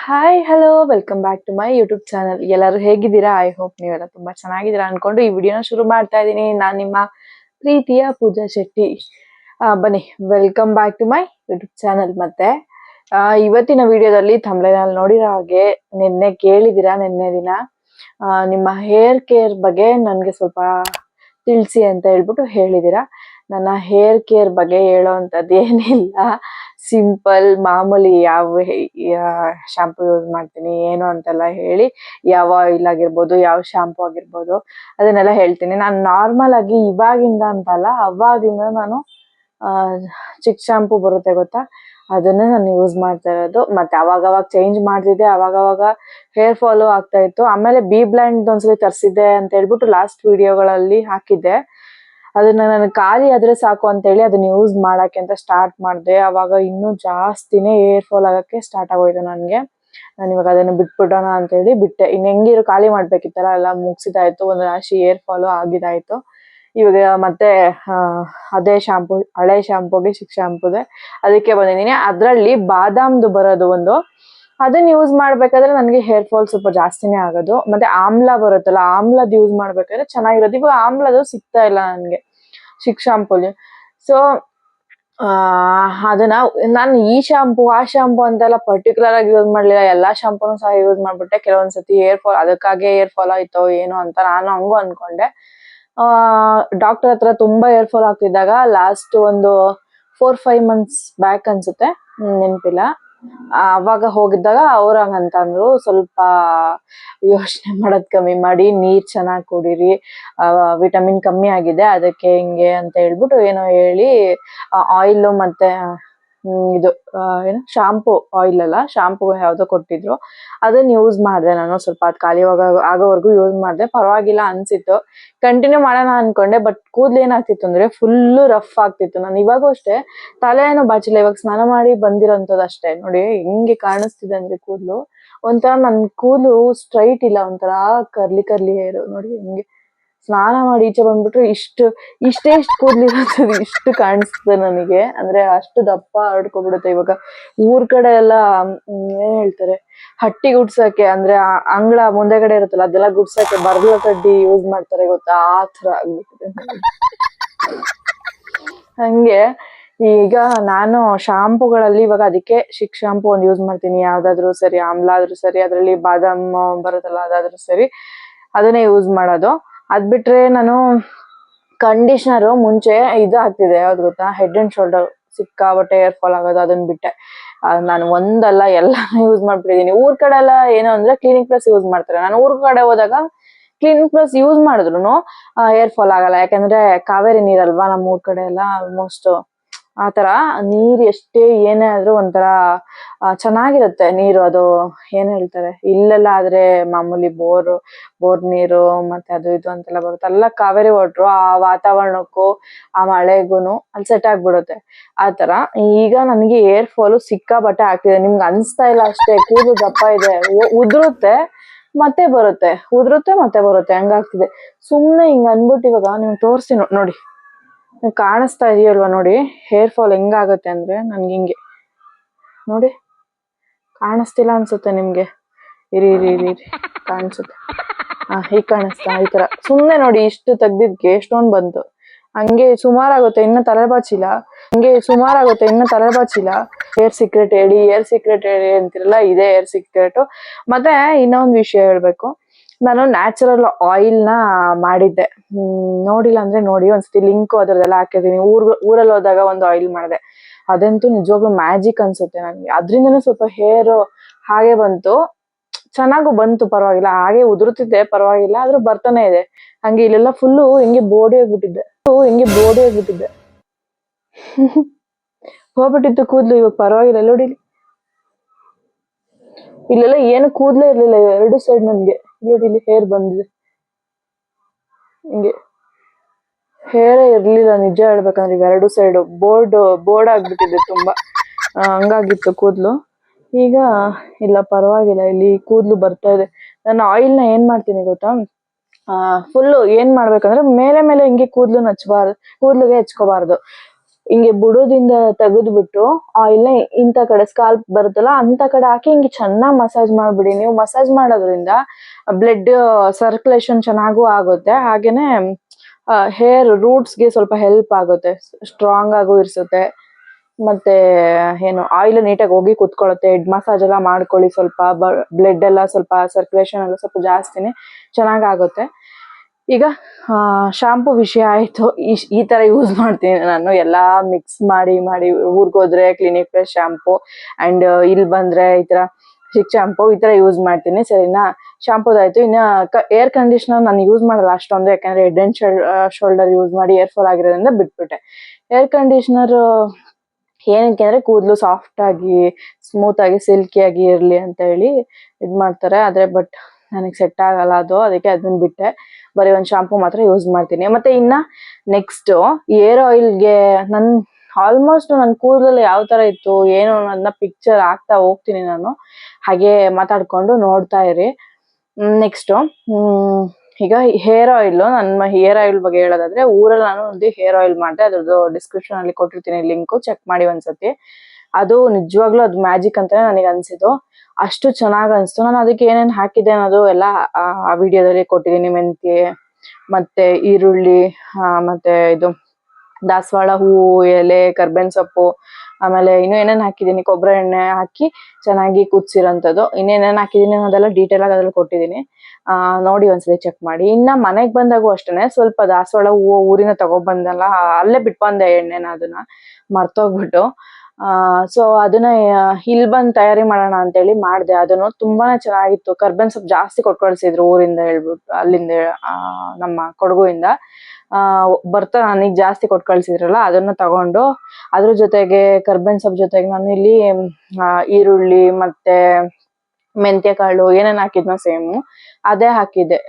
Hi hello welcome back to my YouTube channel. ಎಲ್ಲರೂ ಹೇಗಿದ್ದೀರಾ? I hope ನೀವೆಲ್ಲ ತುಂಬಾ ಚೆನ್ನಾಗಿದ್ದೀರಾ ಅನ್ಕೊಂಡು ಈ ವಿಡಿಯೋನ ಶುರು ಮಾಡ್ತಾ ಇದ್ದೀನಿ. ನಾನು ನಿಮ್ಮ ಪ್ರೀತಿಯ ಪೂಜಾ ಶೆಟ್ಟಿ. ಬನ್ನಿ, welcome back to my YouTube channel. ಮತ್ತೆ ಇವತ್ತಿನ ವಿಡಿಯೋದಲ್ಲಿ ಥಂಬ್ನೇಲ್ ನೋಡಿರೋ ಹಾಗೆ ನಿನ್ನೆ ಕೇಳಿದ್ದೀರಾ, ನಿನ್ನೆ ದಿನ ನಿಮ್ಮ ಹೇರ್ ಕೇರ್ ಬಗ್ಗೆ ನನಗೆ ಸ್ವಲ್ಪ ತಿಳಿಸಿ ಅಂತ ಹೇಳ್ಬಿಟ್ಟು ಹೇಳಿದ್ದೀರಾ. ನನ್ನ ಹೇರ್ ಕೇರ್ ಬಗ್ಗೆ ಹೇಳೋವಂಥದ್ದು ಏನಿಲ್ಲ, ಸಿಂಪಲ್ ಮಾಮೂಲಿ ಯಾವ ಶಾಂಪು ಯೂಸ್ ಮಾಡ್ತೀನಿ ಏನು ಅಂತೆಲ್ಲ ಹೇಳಿ, ಯಾವ ಆಯಿಲ್ ಆಗಿರ್ಬೋದು, ಯಾವ ಶಾಂಪು ಆಗಿರ್ಬೋದು ಅದನ್ನೆಲ್ಲ ಹೇಳ್ತೀನಿ. ನಾನು ನಾರ್ಮಲ್ ಆಗಿ ಇವಾಗಿಂದ ಅಂತಲ್ಲ, ಅವಾಗಿಂದ ನಾನು ಚಿಕ್ ಶಾಂಪು ಬರುತ್ತೆ ಗೊತ್ತಾ, ಅದನ್ನೇ ನಾನು ಯೂಸ್ ಮಾಡ್ತಾ ಇರೋದು. ಮತ್ತೆ ಅವಾಗವಾಗ ಚೇಂಜ್ ಮಾಡ್ತಿದ್ದೆ, ಅವಾಗವಾಗ ಹೇರ್ ಫಾಲು ಆಗ್ತಾ ಇತ್ತು. ಆಮೇಲೆ ಬಿ ಬ್ಲ್ಯಾಂಡ್ ಒಂದ್ಸಲಿ ತರಿಸಿದ್ದೆ ಅಂತ ಹೇಳ್ಬಿಟ್ಟು ಲಾಸ್ಟ್ ವಿಡಿಯೋಗಳಲ್ಲಿ ಹಾಕಿದ್ದೆ. ಅದನ್ನ ನಾನು ಖಾಲಿ ಆದ್ರೆ ಸಾಕು ಅಂತ ಹೇಳಿ ಅದನ್ನ ಯೂಸ್ ಮಾಡಕ್ಕೆ ಅಂತ ಸ್ಟಾರ್ಟ್ ಮಾಡಿದೆ. ಅವಾಗ ಇನ್ನೂ ಜಾಸ್ತಿನೇ ಹೇರ್ ಫಾಲ್ ಆಗಕ್ಕೆ ಸ್ಟಾರ್ಟ್ ಆಗೋಯ್ತು ನನಗೆ. ನಾನು ಇವಾಗ ಅದನ್ನು ಬಿಟ್ಬಿಡೋಣ ಅಂತ ಹೇಳಿ ಬಿಟ್ಟೆ. ಇನ್ನು ಹೆಂಗಿರು ಖಾಲಿ ಮಾಡ್ಬೇಕಿತ್ತಲ್ಲ, ಎಲ್ಲ ಮುಗಿಸಿದಾಯ್ತು, ಒಂದು ರಾಶಿ ಹೇರ್ ಫಾಲು ಆಗಿದಾಯ್ತು. ಇವಾಗ ಮತ್ತೆ ಅದೇ ಶಾಂಪು, ಹಳೆ ಶಾಂಪುಗೆ ಚಿಕ್ ಶಾಂಪುದೆ ಅದಕ್ಕೆ ಬಂದಿದ್ದೀನಿ. ಅದರಲ್ಲಿ ಬಾದಾಮ್ದು ಬರೋದು ಒಂದು, ಅದನ್ನ ಯೂಸ್ ಮಾಡ್ಬೇಕಾದ್ರೆ ನನಗೆ ಹೇರ್ ಫಾಲ್ ಸ್ವಲ್ಪ ಜಾಸ್ತಿನೇ ಆಗೋದು. ಮತ್ತೆ ಆಮ್ಲ ಬರುತ್ತಲ್ಲ, ಆಮ್ಲದ್ ಯೂಸ್ ಮಾಡ್ಬೇಕಾದ್ರೆ ಚೆನ್ನಾಗಿರೋದು. ಇವಾಗ ಆಮ್ಲದು ಸಿಗ್ತಾ ಇಲ್ಲ ನನಗೆ ಚಿಕ್ ಶಾಂಪುಲಿ. ಸೊ ಅದನ್ನ ನಾನು ಈ ಶಾಂಪು ಆ ಶಾಂಪು ಅಂತೆಲ್ಲ ಪರ್ಟಿಕ್ಯುಲರ್ ಆಗಿ ಯೂಸ್ ಮಾಡ್ಲಿಲ್ಲ, ಎಲ್ಲಾ ಶಾಂಪೂನು ಸಹ ಯೂಸ್ ಮಾಡ್ಬಿಟ್ಟೆ. ಕೆಲವೊಂದ್ಸತಿ ಹೇರ್ ಫಾಲ್ ಅದಕ್ಕಾಗೆ ಹೇರ್ ಫಾಲ್ ಆಯ್ತೋ ಏನೋ ಅಂತ ನಾನು ಹಂಗೂ ಅನ್ಕೊಂಡೆ. ಡಾಕ್ಟರ್ ಹತ್ರ ತುಂಬಾ ಹೇರ್ ಫಾಲ್ ಆಗ್ತಿದ್ದಾಗ ಲಾಸ್ಟ್ ಒಂದು 4-5 months ಬ್ಯಾಕ್ ಅನ್ಸುತ್ತೆ, ನೆನಪಿಲ್ಲ, ಅವಾಗ ಹೋಗಿದ್ದಾಗ ಅವ್ರ ಹಂಗಂತ ಅಂದ್ರು, ಸ್ವಲ್ಪ ಯೋಚನೆ ಮಾಡೋದ್ ಕಮ್ಮಿ ಮಾಡಿ, ನೀರ್ ಚೆನ್ನಾಗಿ ಕುಡೀರಿ, ವಿಟಮಿನ್ ಕಮ್ಮಿ ಆಗಿದೆ ಅದಕ್ಕೆ ಹಿಂಗೆ ಅಂತ ಹೇಳ್ಬಿಟ್ಟು ಏನೋ ಹೇಳಿ ಆಯಿಲ್ ಮತ್ತೆ ಇದು ಏನು ಶಾಂಪು, ಆಯಿಲ್ ಅಲ್ಲ ಶಾಂಪು ಯಾವ್ದೋ ಕೊಟ್ಟಿದ್ರು, ಅದನ್ನ ಯೂಸ್ ಮಾಡಿದೆ ನಾನು. ಸ್ವಲ್ಪ ಅದು ಖಾಲಿ ಆಗೋವರೆಗೂ ಯೂಸ್ ಮಾಡಿದೆ, ಪರವಾಗಿಲ್ಲ ಅನ್ಸಿತ್ತು. ಕಂಟಿನ್ಯೂ ಮಾಡೋಣ ಅನ್ಕೊಂಡೆ, ಬಟ್ ಕೂದ್ಲು ಏನಾಗ್ತಿತ್ತು ಅಂದ್ರೆ ಫುಲ್ಲು ರಫ್ ಆಗ್ತಿತ್ತು. ನಾನು ಇವಾಗೂ ಅಷ್ಟೇ ತಲೆ ಏನೋ ಬಾಚಿಲ್ಲ, ಇವಾಗ ಸ್ನಾನ ಮಾಡಿ ಬಂದಿರೋಂಥದ್ದು ಅಷ್ಟೇ. ನೋಡಿ ಹೆಂಗೆ ಕಾಣಿಸ್ತಿದೆ ಅಂದ್ರೆ ಕೂದ್ಲು ಒಂಥರ, ನನ್ ಕೂದ್ಲು ಸ್ಟ್ರೈಟ್ ಇಲ್ಲ, ಒಂಥರ ಕರ್ಲಿ ಕರ್ಲಿ ಹೇರು. ನೋಡಿ ಹೆಂಗೆ ಸ್ನಾನ ಮಾಡಿ ಈಚೆ ಬಂದ್ಬಿಟ್ರೆ ಇಷ್ಟೇ ಕೂದ್ಲಿರೋದು ಇಷ್ಟು ಕಾಣಿಸ್ತದೆ ನನಗೆ. ಅಂದ್ರೆ ಅಷ್ಟು ದಪ್ಪ ಹರಡ್ಕೊಬಿಡುತ್ತೆ. ಇವಾಗ ಊರ್ ಕಡೆ ಎಲ್ಲ ಏನ್ ಹೇಳ್ತಾರೆ, ಹಟ್ಟಿ ಗುಡ್ಸಕ್ಕೆ ಅಂದ್ರೆ ಅಂಗಳ ಮುಂದೆಗಡೆ ಇರುತ್ತಲ್ಲ, ಅದೆಲ್ಲ ಗುಡ್ಸಕ್ಕೆ ಬರ್ಗ್ಲ ಕಡ್ಡಿ ಯೂಸ್ ಮಾಡ್ತಾರೆ ಗೊತ್ತಾ, ಆ ತರ ಆಗ್ಬಿಟ್ಟಿದೆ. ಹಂಗೆ ಈಗ ನಾನು ಶಾಂಪುಗಳಲ್ಲಿ ಇವಾಗ ಅದಕ್ಕೆ ಚಿಕ್ ಶಾಂಪು ಒಂದು ಯೂಸ್ ಮಾಡ್ತೀನಿ. ಯಾವ್ದಾದ್ರು ಸರಿ, ಆಮ್ಲ ಆದ್ರೂ ಸರಿ, ಅದ್ರಲ್ಲಿ ಬಾದಾಮ್ ಬರುತ್ತಲ್ಲ ಅದಾದ್ರೂ ಸರಿ, ಅದನ್ನೇ ಯೂಸ್ ಮಾಡೋದು. ಅದ್ ಬಿಟ್ರೆ ನಾನು ಕಂಡೀಷನರು ಮುಂಚೆ ಇದು ಹಾಕ್ತಿದ್ದೆ, ಯಾವ್ದು ಗೊತ್ತಾ, ಹೆಡ್ ಅಂಡ್ ಶೋಲ್ಡರ್, ಸಿಕ್ಕಾಬಟ್ಟೆ ಹೇರ್ ಫಾಲ್ ಆಗೋದು, ಅದನ್ನ ಬಿಟ್ಟೆ. ನಾನು ಒಂದಲ್ಲ ಎಲ್ಲಾನು ಯೂಸ್ ಮಾಡ್ಬಿಟ್ಟಿದೀನಿ. ಊರ್ ಕಡೆ ಎಲ್ಲ ಏನೋ ಅಂದ್ರೆ ಕ್ಲಿನಿಕ್ ಪ್ಲಸ್ ಯೂಸ್ ಮಾಡ್ತಾರೆ. ನಾನು ಊರ್ ಕಡೆ ಹೋದಾಗ ಕ್ಲಿನಿಕ್ ಪ್ಲಸ್ ಯೂಸ್ ಮಾಡಿದ್ರು ಹೇರ್ ಫಾಲ್ ಆಗಲ್ಲ, ಯಾಕಂದ್ರೆ ಕಾವೇರಿ ನೀರಲ್ವಾ ನಮ್ಮ ಊರ್ ಕಡೆ ಎಲ್ಲ. ಆಲ್ಮೋಸ್ಟ್ ಆತರ ನೀರ್ ಎಷ್ಟೇ ಏನೇ ಆದ್ರೂ ಒಂಥರ ಚೆನ್ನಾಗಿರುತ್ತೆ ನೀರು. ಅದು ಏನ್ ಹೇಳ್ತಾರೆ, ಇಲ್ಲೆಲ್ಲ ಆದ್ರೆ ಮಾಮೂಲಿ ಬೋರ್ ನೀರು ಮತ್ತೆ ಅದು ಇದು ಅಂತೆಲ್ಲ ಬರುತ್ತೆ, ಎಲ್ಲ ಕಾವೇರಿ ವಾಟ್ರು. ಆ ವಾತಾವರಣಕ್ಕೂ ಆ ಮಳೆಗೂನು ಅಲ್ಲಿ ಸೆಟ್ ಆಗ್ಬಿಡುತ್ತೆ. ಆತರ ಈಗ ನನಗೆ ಹೇರ್ ಫಾಲು ಸಿಕ್ಕಾಬಟ್ಟೆ ಆಗ್ತಿದೆ. ನಿಮ್ಗೆ ಅನ್ಸ್ತಾ ಇಲ್ಲ ಅಷ್ಟೇ, ಕೂದಲು ದಪ್ಪ ಇದೆ, ಉದುರುತ್ತೆ ಮತ್ತೆ ಬರುತ್ತೆ, ಉದುರುತ್ತೆ ಮತ್ತೆ ಬರುತ್ತೆ, ಹಂಗಾಗ್ತಿದೆ. ಸುಮ್ನೆ ಹಿಂಗ್ ಅನ್ಬಿಟ್ಟು ಇವಾಗ ನಿಮ್ಗೆ ತೋರಿಸ್ತೀನಿ ನೋಡಿ, ಕಾಣಿಸ್ತಾ ಇದೆಯಲ್ವಾ ನೋಡಿ ಹೇರ್ ಫಾಲ್ ಹೆಂಗಾಗತ್ತೆ ಅಂದ್ರೆ ನನ್ಗೆ ಹಿಂಗೆ ನೋಡಿ. ಕಾಣಿಸ್ತಿಲ್ಲ ಅನ್ಸುತ್ತೆ ನಿಮ್ಗೆ, ಇರಿ ಕಾಣಿಸುತ್ತೆ, ಈಗ ಕಾಣಿಸ್ತಾ, ಈ ತರ. ಸುಮ್ನೆ ನೋಡಿ, ಇಷ್ಟು ತೆಗ್ದಿದ್ಕೆ ಎಷ್ಟೊಂದ್ ಬಂತು. ಹಂಗೆ ಸುಮಾರಾಗುತ್ತೆ, ಇನ್ನ ತಲೆ ಬಾಚಿಲ್ಲ. ಹೇರ್ ಸೀಕ್ರೆಟ್ ಹೇಳಿ ಅಂತಿರಲ್ಲ, ಇದೇ ಹೇರ್ ಸೀಕ್ರೆಟ್. ಮತ್ತೆ ಇನ್ನೊಂದ್ ವಿಷಯ ಹೇಳ್ಬೇಕು, ನಾನು ನ್ಯಾಚುರಲ್ ಆಯಿಲ್ ನ ಮಾಡಿದ್ದೆ. ನೋಡಿಲ್ಲ ಅಂದ್ರೆ ನೋಡಿ, ಒಂದ್ಸತಿ ಲಿಂಕ್ ಅದ್ರದ್ದೆಲ್ಲ ಹಾಕಿದೀನಿ. ಊರಲ್ಲಿ ಹೋದಾಗ ಒಂದು ಆಯಿಲ್ ಮಾಡಿದೆ, ಅದಂತೂ ನಿಜವಾಗ್ಲೂ ಮ್ಯಾಜಿಕ್ ಅನ್ಸುತ್ತೆ ನನಗೆ. ಅದ್ರಿಂದನೂ ಸ್ವಲ್ಪ ಹೇರ್ ಹಾಗೆ ಬಂತು, ಚೆನ್ನಾಗೂ ಬಂತು, ಪರವಾಗಿಲ್ಲ. ಹಾಗೆ ಉದುರುತ್ತಿದ್ದೆ, ಪರವಾಗಿಲ್ಲ, ಆದ್ರೂ ಬರ್ತಾನೆ ಇದೆ. ಹಂಗೆ ಇಲ್ಲೆಲ್ಲ ಫುಲ್ಲು ಹಿಂಗೆ ಬೋಡಿ ಆಗ್ಬಿಟ್ಟಿದ್ದೆ ಹೋಗ್ಬಿಟ್ಟಿತ್ತು ಕೂದ್ಲು. ಇವಾಗ ಪರವಾಗಿಲ್ಲ ನೋಡಿ, ಇಲ್ಲೆಲ್ಲ ಏನು ಕೂದ್ಲೇ ಇರ್ಲಿಲ್ಲ, 2 ಸೈಡ್ ನನ್ಗೆ ನೋಡಿ, ಇಲ್ಲಿ ಹೇರ್ ಬಂದಿದೆ. ಹಿಂಗೆ ಹೇರೇ ಇರ್ಲಿಲ್ಲ ನಿಜ ಹೇಳ್ಬೇಕಂದ್ರೆ, 2 ಸೈಡ್ ಬೋರ್ಡ್ ಆಗ್ಬಿಟ್ಟಿದೆ ತುಂಬಾ, ಹಂಗಾಗಿತ್ತು ಕೂದ್ಲು. ಈಗ ಇಲ್ಲ, ಪರವಾಗಿಲ್ಲ, ಇಲ್ಲಿ ಕೂದ್ಲು ಬರ್ತಾ ಇದೆ. ನಾನು ಆಯಿಲ್ ನ ಏನ್ ಮಾಡ್ತೀನಿ ಗೊತ್ತಾ, ಫುಲ್ಲು ಏನ್ ಮಾಡ್ಬೇಕಂದ್ರೆ ಮೇಲೆ ಹಿಂಗೆ ಕೂದ್ಲಿಗೆ ಹೆಚ್ಕೋಬಾರ್ದು. ಹಿಂಗೆ ಬುಡದಿಂದ ತೆಗೆದ್ಬಿಟ್ಟು ಆಯಿಲ್ನ ಇಂಥ ಕಡೆ ಸ್ಕಾಲ್ಪ್ ಬರುತ್ತಲ್ಲ ಅಂತ ಕಡೆ ಹಾಕಿ ಹಿಂಗೆ ಚೆನ್ನಾಗಿ ಮಸಾಜ್ ಮಾಡ್ಬಿಡಿ. ನೀವು ಮಸಾಜ್ ಮಾಡೋದ್ರಿಂದ ಬ್ಲಡ್ ಸರ್ಕ್ಯುಲೇಷನ್ ಚೆನ್ನಾಗೂ ಆಗುತ್ತೆ, ಹಾಗೇನೆ ಹೇರ್ ರೂಟ್ಸ್ಗೆ ಸ್ವಲ್ಪ ಹೆಲ್ಪ್ ಆಗುತ್ತೆ, ಸ್ಟ್ರಾಂಗ್ ಆಗೂ ಇರಿಸುತ್ತೆ. ಮತ್ತೆ ಏನು ಆಯಿಲ್ ನೀಟಾಗಿ ಹೋಗಿ ಕುತ್ಕೊಳ್ಳುತ್ತೆ. ಹೆಡ್ ಮಸಾಜ್ ಎಲ್ಲ ಮಾಡ್ಕೊಳ್ಳಿ, ಸ್ವಲ್ಪ ಬ್ಲಡ್ ಎಲ್ಲ ಸ್ವಲ್ಪ ಸರ್ಕ್ಯುಲೇಷನ್ ಎಲ್ಲ ಸ್ವಲ್ಪ ಜಾಸ್ತಿನೇ ಚೆನ್ನಾಗಾಗುತ್ತೆ. ಈಗ ಶಾಂಪು ವಿಷಯ ಆಯ್ತು. ಈ ತರ ಯೂಸ್ ಮಾಡ್ತೀನಿ ನಾನು, ಎಲ್ಲಾ ಮಿಕ್ಸ್ ಮಾಡಿ ಊರ್ಗೋದ್ರೆ ಕ್ಲಿನಿಕ್ ಪ್ಲಸ್ ಶಾಂಪು ಅಂಡ್ ಇಲ್ಲಿ ಬಂದ್ರೆ ಈ ತರ ಚಿಕ್ ಶಾಂಪು ಈ ತರ ಯೂಸ್ ಮಾಡ್ತೀನಿ. ಸರಿನಾ, ಶಾಂಪುದಾಯ್ತು. ಇನ್ನ ಏರ್ ಕಂಡೀಷನರ್ ನಾನು ಯೂಸ್ ಮಾಡಲ್ಲ ಅಷ್ಟೊಂದು, ಯಾಕಂದ್ರೆ ಹೆಡ್ ಅಂಡ್ ಶೋಲ್ಡರ್ ಯೂಸ್ ಮಾಡಿ ಏರ್ ಫಾಲ್ ಆಗಿರೋದ್ರಿಂದ ಬಿಟ್ಬಿಟ್ಟೆ. ಏರ್ ಕಂಡೀಷನರ್ ಏನಕ್ಕೆ ಅಂದ್ರೆ ಕೂದಲು ಸಾಫ್ಟ್ ಆಗಿ ಸ್ಮೂತ್ ಆಗಿ ಸಿಲ್ಕಿ ಆಗಿ ಇರ್ಲಿ ಅಂತ ಹೇಳಿ ಇದ್ ಮಾಡ್ತಾರೆ. ಆದ್ರೆ ಬಟ್ ನನಗೆ ಸೆಟ್ ಆಗಲ್ಲ ಅದು, ಅದಕ್ಕೆ ಅದನ್ನ ಬಿಟ್ಟೆ. ಬರೀ ಒಂದು ಶಾಂಪು ಮಾತ್ರ ಯೂಸ್ ಮಾಡ್ತೀನಿ. ಮತ್ತೆ ಇನ್ನ ನೆಕ್ಸ್ಟ್ ಏರ್ ಆಯಿಲ್ಗೆ ನನ್ ಆಲ್ಮೋಸ್ಟ್ ನನ್ನ ಕೂದಲಲ್ಲಿ ಯಾವ ತರ ಇತ್ತು ಏನು ಅನ್ನೋದನ್ನ ಪಿಕ್ಚರ್ ಹಾಕ್ತಾ ಹೋಗ್ತೀನಿ ನಾನು, ಹಾಗೆ ಮಾತಾಡ್ಕೊಂಡು ನೋಡ್ತಾ ಇರಿ. ನೆಕ್ಸ್ಟ್ ಈಗ ಹೇರ್ ಆಯಿಲ್, ನನ್ನ ಹೇರ್ ಆಯಿಲ್ ಬಗ್ಗೆ ಹೇಳೋದಾದ್ರೆ ಊರಲ್ಲಿ ನಾನು ಒಂದು ಹೇರ್ ಆಯಿಲ್ ಮಾಡಿದೆ, ಅದ್ರದ್ದು ಡಿಸ್ಕ್ರಿಪ್ಷನ್ ಅಲ್ಲಿ ಕೊಟ್ಟಿರ್ತೀನಿ ಲಿಂಕು, ಚೆಕ್ ಮಾಡಿ ಒಂದ್ಸತಿ. ಅದು ನಿಜವಾಗ್ಲೂ ಅದು ಮ್ಯಾಜಿಕ್ ಅಂತಾನೆ ನನಗೆ ಅನ್ಸಿದ್ದು, ಅಷ್ಟು ಚೆನ್ನಾಗ್ ಅನ್ಸ್ತು. ನಾನು ಅದಕ್ಕೆ ಏನೇನ್ ಹಾಕಿದೆ ಅನ್ನೋದು ಎಲ್ಲ ಆ ವಿಡಿಯೋದಲ್ಲಿ ಕೊಟ್ಟಿದ್ದೀನಿ. ಮೆಂತ್ಯ ಮತ್ತೆ ಈರುಳ್ಳಿ, ಮತ್ತೆ ಇದು ದಾಸವಾಳ ಹೂವು ಎಲೆ, ಕರ್ಬೇವಿನ ಸೊಪ್ಪು, ಆಮೇಲೆ ಇನ್ನು ಏನೇನ್ ಹಾಕಿದೀನಿ, ಕೊಬ್ಬರಿ ಎಣ್ಣೆ ಹಾಕಿ ಚೆನ್ನಾಗಿ ಕುದಿಸಿರೋಂಥದ್ದು. ಇನ್ನೇನೇನ್ ಹಾಕಿದೀನಿ ಅನ್ನೋದೆಲ್ಲ ಡೀಟೇಲ್ ಆಗಿ ಅದ್ರಲ್ಲಿ ಕೊಟ್ಟಿದ್ದೀನಿ, ನೋಡಿ ಒಂದ್ಸಲಿ ಚೆಕ್ ಮಾಡಿ. ಇನ್ನ ಮನೆಗ್ ಬಂದಾಗೂ ಅಷ್ಟೇನೆ ಸ್ವಲ್ಪ ದಾಸವಾಳ ಹೂವು ಊರಿನ ತಗೊಬಂದಲ್ಲ, ಅಲ್ಲೇ ಬಿಟ್ಬಂದೆ ಎಣ್ಣೆನ, ಅದನ್ನ ಮರ್ತೋಗ್ಬಿಟ್ಟು. ಸೊ ಅದನ್ನ ಇಲ್ಲಿ ಬಂದ್ ತಯಾರಿ ಮಾಡೋಣ ಅಂತೇಳಿ ಮಾಡ್ದೆ. ಅದನ್ನು ತುಂಬಾನೇ ಚೆನ್ನಾಗಿತ್ತು. ಕರ್ಬೇವಿನ ಸೊಪ್ಪು ಜಾಸ್ತಿ ಕೊಟ್ಕಳ್ಸಿದ್ರು ಊರಿಂದ ಹೇಳ್ಬಿಟ್ಟು, ಅಲ್ಲಿಂದ ನಮ್ಮ ಕೊಡಗುಯಿಂದ ಬರ್ತಾ ನನಗ್ ಜಾಸ್ತಿ ಕೊಟ್ಟು ಕಳ್ಸಿದ್ರಲ್ಲ, ಅದನ್ನ ತಗೊಂಡು ಅದ್ರ ಜೊತೆಗೆ ಕರ್ಬೇವಿನ ಸೊಪ್ಪು ಜೊತೆಗೆ ನಾನು ಇಲ್ಲಿ ಈರುಳ್ಳಿ ಮತ್ತೆ ಮೆಂತ್ಯ ಕಾಳು ಏನೇನ್ ಹಾಕಿದ್ನೋ ಸೇಮು ಅದೇ ಹಾಕಿದ್ದೆ.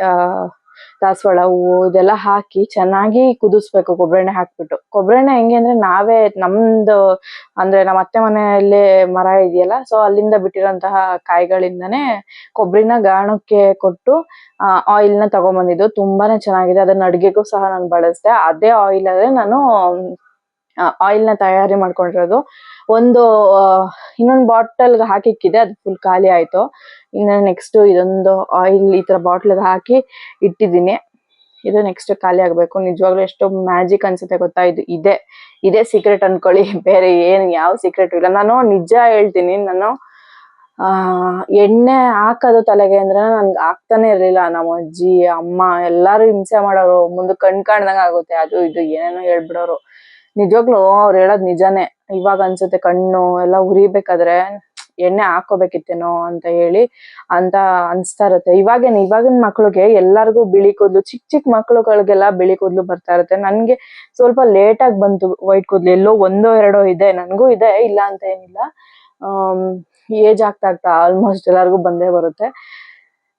ದಾಸವಾಳ ಹೂವು ಇದೆಲ್ಲ ಹಾಕಿ ಚೆನ್ನಾಗಿ ಕುದಿಸ್ಬೇಕು ಕೊಬ್ಬರಿ ಎಣ್ಣೆ ಹಾಕ್ಬಿಟ್ಟು. ಕೊಬ್ಬರಿ ಎಣ್ಣೆ ಹೆಂಗೆ ಅಂದ್ರೆ ನಾವೇ ನಮ್ದು ಅಂದ್ರೆ ನಮ್ಮ ಅತ್ತೆ ಮನೆಯಲ್ಲೇ ಮರ ಇದೆಯಲ್ಲ, ಸೊ ಅಲ್ಲಿಂದ ಬಿಟ್ಟಿರೋಂತಹ ಕಾಯಿಗಳಿಂದಾನೇ ಕೊಬ್ಬರಿನ ಗಾಣಕ್ಕೆ ಕೊಟ್ಟು ಆಯಿಲ್ ನ ತಗೊಂಬಂದಿದ್ದು. ತುಂಬಾನೇ ಚೆನ್ನಾಗಿದೆ. ಅದನ್ನ ಅಡ್ಗೆಗೂ ಸಹ ನಾನು ಬಳಸ್ದೆ. ಅದೇ ಆಯಿಲ್ ಅಲ್ಲೇ ನಾನು ಆಯಿಲ್ ನ ತಯಾರಿ ಮಾಡ್ಕೊಂಡಿರೋದು. ಒಂದು ಇನ್ನೊಂದು ಬಾಟಲ್ಗೆ ಹಾಕಿಕ್ಕಿದೆ, ಅದು ಫುಲ್ ಖಾಲಿ ಆಯ್ತು. ಇನ್ನು ನೆಕ್ಸ್ಟ್ ಇದೊಂದು ಆಯಿಲ್ ಈ ತರ ಬಾಟ್ಲಿಗೆ ಹಾಕಿ ಇಟ್ಟಿದ್ದೀನಿ. ಇದು ನೆಕ್ಸ್ಟ್ ಖಾಲಿ ಆಗ್ಬೇಕು. ನಿಜವಾಗ್ಲೂ ಎಷ್ಟು ಮ್ಯಾಜಿಕ್ ಅನ್ಸುತ್ತೆ ಗೊತ್ತಾ. ಇದೇ ಸೀಕ್ರೆಟ್ ಅನ್ಕೊಳ್ಳಿ, ಬೇರೆ ಏನ್ ಯಾವ ಸೀಕ್ರೆಟ್ ಇಲ್ಲ. ನಾನು ನಿಜ ಹೇಳ್ತೀನಿ, ನಾನು ಎಣ್ಣೆ ಹಾಕೋದು ತಲೆಗೆ ಅಂದ್ರೆ ನನ್ಗೆ ಆಗ್ತಾನೆ ಇರ್ಲಿಲ್ಲ. ನಮ್ಮ ಅಜ್ಜಿ ಅಮ್ಮ ಎಲ್ಲಾರು ಹಿಂಸೆ ಮಾಡೋರು, ಮುಂದೆ ಕಾಣ್ದಂಗ ಆಗುತ್ತೆ, ಅದು ಇದು ಏನೇನೋ ಹೇಳ್ಬಿಡೋರು. ನಿಜವಾಗ್ಲೂ ಅವ್ರು ಹೇಳೋದ್ ನಿಜಾನೇ. ಇವಾಗ ಅನ್ಸುತ್ತೆ ಕಣ್ಣು ಎಲ್ಲ ಉರಿಬೇಕಾದ್ರೆ ಎಣ್ಣೆ ಹಾಕೋಬೇಕಿತ್ತೇನೋ ಅಂತ ಹೇಳಿ ಅಂತ ಅನ್ಸ್ತಾ ಇರುತ್ತೆ. ಇವಾಗಿನ ಮಕ್ಳಿಗೆ ಎಲ್ಲಾರ್ಗು ಬಿಳಿ ಕೂದ್ಲು, ಚಿಕ್ಕ ಮಕ್ಳುಗಳಿಗೆಲ್ಲ ಬಿಳಿ ಕೂದ್ಲು ಬರ್ತಾ ಇರುತ್ತೆ. ನನ್ಗೆ ಸ್ವಲ್ಪ ಲೇಟ್ ಆಗಿ ಬಂತು ವೈಟ್ ಕೂದ್ಲು, ಎಲ್ಲೋ ಒಂದೋ ಎರಡೋ ಇದೆ, ನನ್ಗೂ ಇದೆ, ಇಲ್ಲ ಅಂತ ಏನಿಲ್ಲ. ಏಜ್ ಆಗ್ತಾ ಆಲ್ಮೋಸ್ಟ್ ಎಲ್ಲಾರ್ಗು ಬಂದೇ ಬರುತ್ತೆ.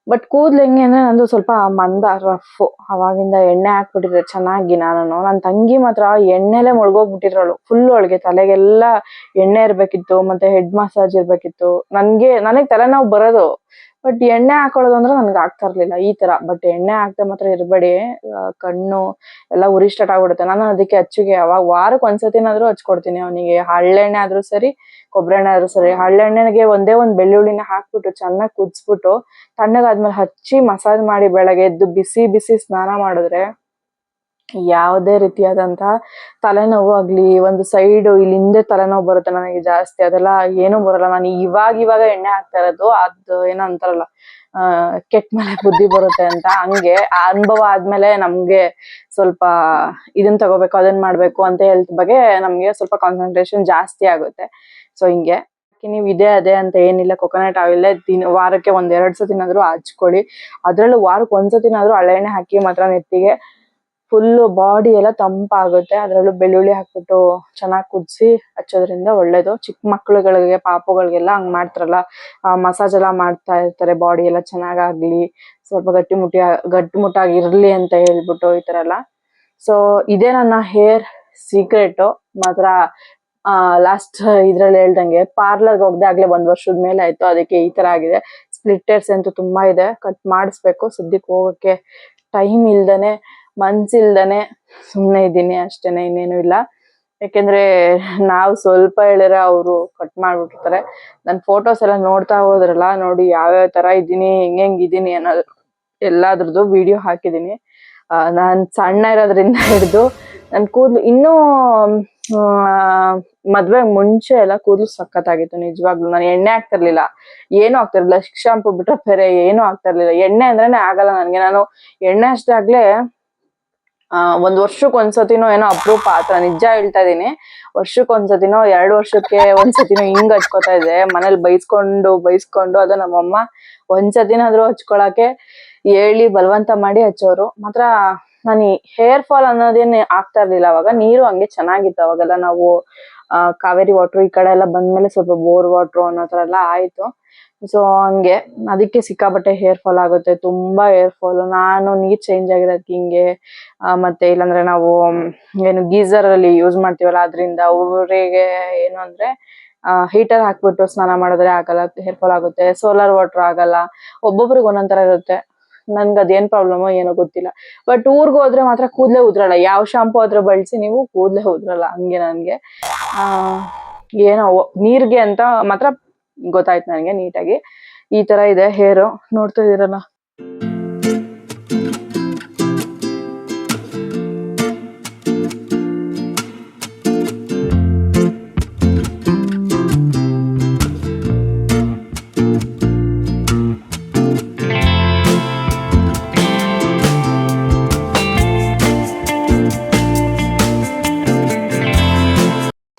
ಬಟ್ ಕೂದ್ಲು ಹೆಂಗೆ ಅಂದ್ರೆ ನಂದು ಸ್ವಲ್ಪ ಮಂದ ರಫ್. ಅವಾಗಿಂದ ಎಣ್ಣೆ ಹಾಕ್ಬಿಟ್ಟಿದ್ರೆ ಚೆನ್ನಾಗಿ. ನನ್ನ ತಂಗಿ ಮಾತ್ರ ಎಣ್ಣೆಲೆ ಮುಳ್ಗೋಗ್ಬಿಟ್ಟಿರೋಳು ಫುಲ್. ಅವಳಿಗೆ ತಲೆಗೆಲ್ಲ ಎಣ್ಣೆ ಇರ್ಬೇಕಿತ್ತು, ಮತ್ತೆ ಹೆಡ್ ಮಸಾಜ್ ಇರ್ಬೇಕಿತ್ತು. ನನಗ್ ತಲೆನೋವು ಬರೋದು, ಬಟ್ ಎಣ್ಣೆ ಹಾಕೊಳ್ಳೋದು ಅಂದ್ರೆ ನನ್ಗೆ ಆಗ್ತಾ ಇರ್ಲಿಲ್ಲ ಈ ತರ. ಬಟ್ ಎಣ್ಣೆ ಹಾಕ್ದೆ ಮಾತ್ರ ಇರ್ಬೇಡಿ, ಕಣ್ಣು ಎಲ್ಲ ಉರಿ ಸ್ಟಾರ್ಟ್ ಆಗ್ಬಿಡುತ್ತೆ. ನಾನು ಅದಕ್ಕೆ ಅಚ್ಚಿಗೆ ಅವಾಗ ವಾರಕ್ಕೆ ಒಂದ್ಸತಿನಾದ್ರೂ ಹಚ್ಕೊಡ್ತೀನಿ ಅವನಿಗೆ. ಹಳ್ಳೆಣ್ಣೆ ಆದ್ರೂ ಸರಿ, ಕೊಬ್ಬರಿ ಎಣ್ಣೆ ಆದ್ರೂ ಸರಿ. ಹಳ್ಳೆಣ್ಣೆಗೆ ಒಂದೇ ಒಂದ್ ಬೆಳ್ಳುಳ್ಳಿನ ಹಾಕ್ಬಿಟ್ಟು ಚೆನ್ನಾಗಿ ಕುದಿಸ್ಬಿಟ್ಟು ತಣ್ಣಗಾದ್ಮೇಲೆ ಹಚ್ಚಿ ಮಸಾಜ್ ಮಾಡಿ ಬೆಳಗ್ಗೆ ಎದ್ದು ಬಿಸಿ ಸ್ನಾನ ಮಾಡಿದ್ರೆ ಯಾವುದೇ ರೀತಿಯಾದಂತಹ ತಲೆನೋವು ಆಗ್ಲಿ, ಒಂದು ಸೈಡ್ ಇಲ್ಲಿ ಹಿಂದೆ ತಲೆನೋವು ಬರುತ್ತೆ ನನಗೆ ಜಾಸ್ತಿ, ಅದೆಲ್ಲ ಏನೂ ಬರಲ್ಲ. ನಾನು ಇವಾಗ ಎಣ್ಣೆ ಹಾಕ್ತಾ ಇರೋದು, ಅದು ಏನೋ ಅಂತಾರಲ್ಲ ಕೆಟ್ಟ ಮೇಲೆ ಬುದ್ಧಿ ಬರುತ್ತೆ ಅಂತ, ಹಂಗೆ ಆ ಅನುಭವ ಆದ್ಮೇಲೆ ನಮ್ಗೆ ಸ್ವಲ್ಪ ಇದನ್ ತಗೋಬೇಕು ಅದನ್ ಮಾಡ್ಬೇಕು ಅಂತ ಹೆಲ್ತ್ ಬಗ್ಗೆ ನಮ್ಗೆ ಸ್ವಲ್ಪ ಕಾನ್ಸಂಟ್ರೇಷನ್ ಜಾಸ್ತಿ ಆಗುತ್ತೆ. ಸೊ ಹಿಂಗೆ ನೀವು ಅದೇ ಅಂತ ಏನಿಲ್ಲ. ಕೊಕೊನಟ್ ಆಯಿಲ್ ವಾರಕ್ಕೆ 1-2 ಸತಿನಾದ್ರೂ ಹಚ್ಕೊಳ್ಳಿ. ಅದ್ರಲ್ಲೂ ವಾರಕ್ಕೆ ಒಂದ್ಸತಿನಾದ್ರೂ ಹಳ್ಳೆಣ್ಣೆ ಹಾಕಿ ಮಾತ್ರ ನೆತ್ತಿಗೆ. ಫುಲ್ ಬಾಡಿ ಎಲ್ಲ ತಂಪಾಗುತ್ತೆ. ಅದ್ರಲ್ಲೂ ಬೆಳ್ಳುಳ್ಳಿ ಹಾಕ್ಬಿಟ್ಟು ಚೆನ್ನಾಗಿ ಕುದಿಸಿ ಹಚ್ಚೋದ್ರಿಂದ ಒಳ್ಳೇದು. ಚಿಕ್ಕ ಮಕ್ಳುಗಳಿಗೆ, ಪಾಪುಗಳಿಗೆಲ್ಲ ಹಂಗ್ ಮಾಡ್ತಾರಲ್ಲ, ಮಸಾಜ್ ಎಲ್ಲ ಮಾಡ್ತಾ ಇರ್ತಾರೆ, ಬಾಡಿ ಎಲ್ಲ ಚೆನ್ನಾಗಾಗ್ಲಿ, ಸ್ವಲ್ಪ ಗಟ್ಟಿಮುಟ್ಟಾಗಿ ಇರ್ಲಿ ಅಂತ ಹೇಳ್ಬಿಟ್ಟು ಈ ತರ ಎಲ್ಲ. ಸೊ ಇದೇ ನನ್ನ ಹೇರ್ ಸೀಕ್ರೆಟ್ ಮಾತ್ರ. ಲಾಸ್ಟ್ ಇದ್ರಲ್ಲಿ ಹೇಳ್ದಂಗೆ ಪಾರ್ಲರ್ಗೆ ಹೋಗದೆ ಆಗ್ಲೇ 1 ವರ್ಷದ ಮೇಲೆ ಆಯ್ತು, ಅದಕ್ಕೆ ಈ ತರ ಆಗಿದೆ. ಸ್ಪ್ಲಿಟ್ ಹೇರ್ಸ್ ಅಂತೂ ತುಂಬಾ ಇದೆ, ಕಟ್ ಮಾಡಿಸ್ಬೇಕು. ಸದ್ಯಕ್ಕೆ ಹೋಗಕ್ಕೆ ಟೈಮ್ ಇಲ್ದೇನೆ, ಮನ್ಸಿಲ್ದೇನೆ ಸುಮ್ನೆ ಇದ್ದೀನಿ ಅಷ್ಟೇನೆ, ಇನ್ನೇನು ಇಲ್ಲ. ಯಾಕೆಂದ್ರೆ ನಾವು ಸ್ವಲ್ಪ ಹೇಳಿದ್ರೆ ಅವರು ಕಟ್ ಮಾಡ್ಬಿಟ್ಟಿರ್ತಾರೆ. ನನ್ನ ಫೋಟೋಸ್ ಎಲ್ಲ ನೋಡ್ತಾ ಹೋದ್ರಲ್ಲ, ನೋಡಿ ಯಾವ್ಯಾವ ತರ ಇದ್ದೀನಿ, ಹೆಂಗಿದ್ದೀನಿ ಅನ್ನೋದು ಎಲ್ಲಾದ್ರದ್ದು ವಿಡಿಯೋ ಹಾಕಿದೀನಿ. ನಾನ್ ಸಣ್ಣ ಇರೋದ್ರಿಂದ ಹಿಡಿದು ನನ್ ಕೂದ್ಲು ಇನ್ನೂ ಮದ್ವೆ ಮುಂಚೆ ಎಲ್ಲ ಕೂದ್ಲು ಸಖತ್ತಾಗಿತ್ತು ನಿಜವಾಗ್ಲು. ನಾನು ಎಣ್ಣೆ ಹಾಕ್ತಿರ್ಲಿಲ್ಲ, ಏನು ಆಗ್ತಿರ್ಲಿಲ್ಲ, ಶಾಂಪು ಬಿಟ್ರೆ ಬೇರೆ ಏನು ಆಗ್ತಿರ್ಲಿಲ್ಲ. ಎಣ್ಣೆ ಅಂದ್ರೇನೆ ಆಗಲ್ಲ ನನ್ಗೆ. ನಾನು ಎಣ್ಣೆ ಅಷ್ಟೇ ಆಗ್ಲೇ ಒಂದ್ ವರ್ಷಕ್ಕೆ ಒಂದ್ಸತಿನೋ ಏನೋ ಅಪ್ರೂಪ ಆತರ, ನಿಜ ಹೇಳ್ತಾ ಇದೀನಿ. ವರ್ಷಕ್ಕೆ ಒಂದ್ಸತಿನೋ 2 ವರ್ಷಕ್ಕೆ ಒಂದ್ಸತಿನೋ ಹಿಂಗ್ ಹಚ್ಕೋತಾ ಇದ್ದೆ. ಮನೇಲಿ ಬೈಸ್ಕೊಂಡು ಅದು ನಮ್ಮಮ್ಮ ಒಂದ್ಸತಿನಾದ್ರೂ ಹಚ್ಕೊಳಕ್ಕೆ ಹೇಳಿ ಬಲವಂತ ಮಾಡಿ ಹಚ್ಚೋರು. ಮಾತ್ರ ನಾನು ಹೇರ್ ಫಾಲ್ ಅನ್ನೋದೇನ್ ಆಗ್ತಾ ಇರ್ಲಿಲ್ಲ ಅವಾಗ. ನೀರು ಹಂಗೆ ಚೆನ್ನಾಗಿತ್ತು ಅವಾಗೆಲ್ಲ. ನಾವು ಕಾವೇರಿ ವಾಟರ್ ಈ ಕಡೆ ಎಲ್ಲ ಬಂದ್ಮೇಲೆ ಸ್ವಲ್ಪ ಬೋರ್ ವಾಟರ್ ಅನ್ನೋ ತರ ಎಲ್ಲ ಆಯ್ತು. ಸೊ ಹಂಗೆ ಅದಕ್ಕೆ ಸಿಕ್ಕಾಬಟ್ಟೆ ಹೇರ್ ಫಾಲ್ ಆಗುತ್ತೆ, ತುಂಬಾ ಹೇರ್ ಫಾಲ್. ನಾನು ನೀರ್ ಚೇಂಜ್ ಆಗಿರೋದಕ್ಕೆ ಹಿಂಗೆ, ಮತ್ತೆ ಇಲ್ಲಾಂದ್ರೆ ನಾವು ಏನು ಗೀಸರ್ ಅಲ್ಲಿ ಯೂಸ್ ಮಾಡ್ತೀವಲ್ಲ ಅದ್ರಿಂದ ಅವರಿಗೆ ಏನು ಅಂದ್ರೆ ಹೀಟರ್ ಹಾಕ್ಬಿಟ್ಟು ಸ್ನಾನ ಮಾಡಿದ್ರೆ ಆಗಲ್ಲ, ಹೇರ್ ಫಾಲ್ ಆಗುತ್ತೆ. ಸೋಲಾರ್ ವಾಟರ್ ಆಗಲ್ಲ. ಒಬ್ಬೊಬ್ರಿಗೆ ಒಂದೊಂದ್ ತರ ಇರುತ್ತೆ. ನನ್ಗೆ ಅದೇನ್ ಪ್ರಾಬ್ಲಮೋ ಏನೋ ಗೊತ್ತಿಲ್ಲ. ಬಟ್ ಊರ್ಗ್ ಹೋದ್ರೆ ಮಾತ್ರ ಕೂದ್ಲೇ ಉದ್ರಲ್ಲ. ಯಾವ ಶಾಂಪು ಆದ್ರೂ ಬಳಸಿ ನೀವು ಕೂದ್ಲೇ ಉದ್ರಲ್ಲ ಹಂಗೆ ನನ್ಗೆ. ಏನೋ ನೀರ್ಗೆ ಅಂತ ಮಾತ್ರ ಗೊತ್ತಾಯ್ತು ನನಗೆ ನೀಟಾಗಿ. ಈ ತರ ಇದೆ ಹೇರು, ನೋಡ್ತಾ ಇದೀರಲ್ಲ.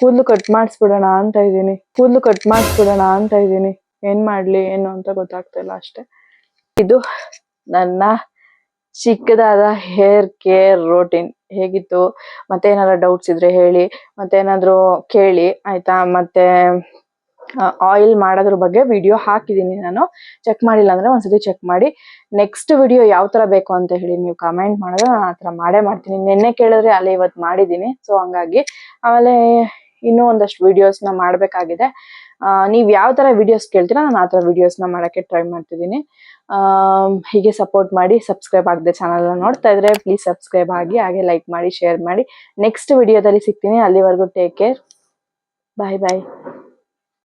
ಕೂದ್ಲು ಕಟ್ ಮಾಡಿಸ್ಬಿಡೋಣ ಅಂತ ಇದೀನಿ. ಏನ್ ಮಾಡ್ಲಿ ಏನು ಅಂತ ಗೊತ್ತಾಗ್ತಾ ಇಲ್ಲ ಅಷ್ಟೇ. ಇದು ನನ್ನ ಚಿಕ್ಕದಾದ ಹೇರ್ ಕೇರ್ ರೋಟೀನ್. ಹೇಗಿತ್ತು, ಮತ್ತೆ ಏನಾದ್ರು ಡೌಟ್ಸ್ ಇದ್ರೆ ಹೇಳಿ, ಮತ್ತೆ ಏನಾದ್ರು ಕೇಳಿ ಆಯ್ತಾ. ಮತ್ತೆ ಆಯಿಲ್ ಮಾಡೋದ್ರ ಬಗ್ಗೆ ವಿಡಿಯೋ ಹಾಕಿದೀನಿ ನಾನು, ಚೆಕ್ ಮಾಡಿಲ್ಲ ಅಂದ್ರೆ ಒಂದ್ಸತಿ ಚೆಕ್ ಮಾಡಿ. ನೆಕ್ಸ್ಟ್ ವಿಡಿಯೋ ಯಾವ ತರ ಬೇಕು ಅಂತ ಹೇಳಿ ನೀವು ಕಮೆಂಟ್ ಮಾಡಿದ್ರೆ ನಾನು ಆ ತರ ಮಾಡೇ ಮಾಡ್ತೀನಿ. ನಿನ್ನೆ ಕೇಳಿದ್ರೆ ಅಲ್ಲೇ ಇವತ್ತು ಮಾಡಿದೀನಿ. ಸೊ ಹಂಗಾಗಿ ಆಮೇಲೆ ಇನ್ನೂ ಒಂದಷ್ಟು ವಿಡಿಯೋಸ್ನ ಮಾಡ್ಬೇಕಾಗಿದೆ. ನೀವ್ ಯಾವ ತರ ವಿಡಿಯೋಸ್ ಕೇಳ್ತೀರಾ ನಾನು ಆ ತರ ವಿಡಿಯೋಸ್ನ ಮಾಡಕ್ಕೆ ಟ್ರೈ ಮಾಡ್ತಿದ್ದೀನಿ. ಹೀಗೆ ಸಪೋರ್ಟ್ ಮಾಡಿ. ಸಬ್ಸ್ಕ್ರೈಬ್ ಆಗದೆ ಚಾನಲ್ ನೋಡ್ತಾ ಇದ್ರೆ ಪ್ಲೀಸ್ ಸಬ್ಸ್ಕ್ರೈಬ್ ಆಗಿ, ಹಾಗೆ ಲೈಕ್ ಮಾಡಿ, ಶೇರ್ ಮಾಡಿ. ನೆಕ್ಸ್ಟ್ ವಿಡಿಯೋದಲ್ಲಿ ಸಿಗ್ತೀನಿ. ಅಲ್ಲಿವರೆಗೂ ಟೇಕ್ ಕೇರ್, ಬಾಯ್ ಬಾಯ್.